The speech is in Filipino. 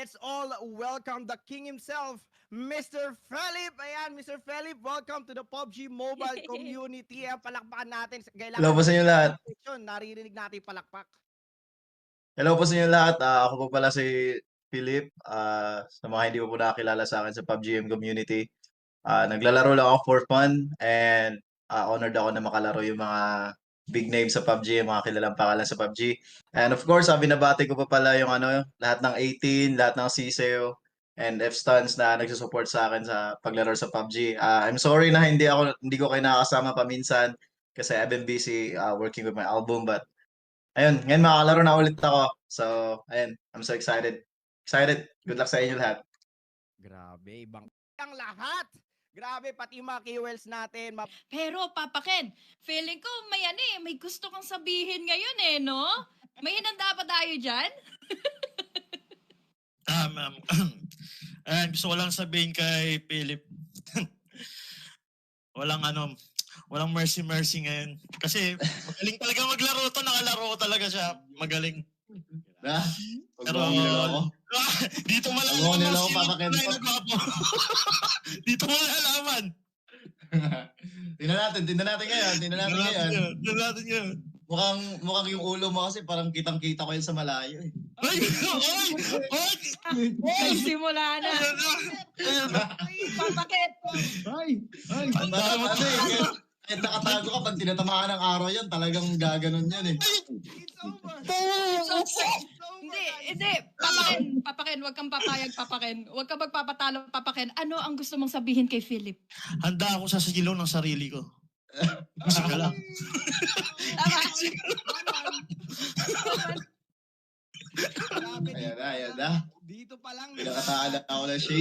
let's all welcome the king himself, Mr. Philip. Ayan, Mr. Philip, welcome to the PUBG Mobile community. Ayan, palakpakan natin. Hello po sa inyo lahat. Naririnig natin palakpak. Hello po sa inyo lahat. Ako po pala si Philip. Sa mga hindi po nakakilala sa akin sa PUBGM community. Naglalaro lang ako for fun and honored ako na makalaro yung mga big names sa PUBG, yung mga kilalang pangalan sa PUBG. And of course, binabati ko pa pala yung lahat ng 18, lahat ng CSEO and F-Stuns na nagsusupport sa akin sa paglaro sa PUBG. I'm sorry na hindi ko kayo nakakasama paminsan kasi I've been busy working with my album, but ayun, ngayon makakalaro na ulit ako. So, ayun, I'm so excited. Excited. Good luck sa inyo lahat. Grabe, ibang ang lahat. Grabe, pati yung mga keywords natin. Pero, Papa Ken, feeling ko may gusto kang sabihin ngayon no? May hinanda pa tayo dyan? Gusto ko lang sabihin kay Philip, walang mercy ngayon. Kasi magaling talaga maglaro to, nakalaro ko talaga siya. Magaling. Pero dito malalaman si dito malalaman. Tingnan natin ngayon. Mukhang yung ulo mo kasi parang kitang-kita ko yun sa malayo eh. Ay, simula na. Papa Ken. Kahit nakatago ka, pag tinatamaan ng araw yan, talagang gaganon yan eh. Hindi. Papa Ken, huwag kang papayag, Papa Ken. Huwag kang magpapatalo, Papa Ken. Ano ang gusto mong sabihin kay Philip? Handa ako sa sigilo ng sarili ko. Musika lang. Ayan na. Dito pa lang. Pinakataan ako ng shade.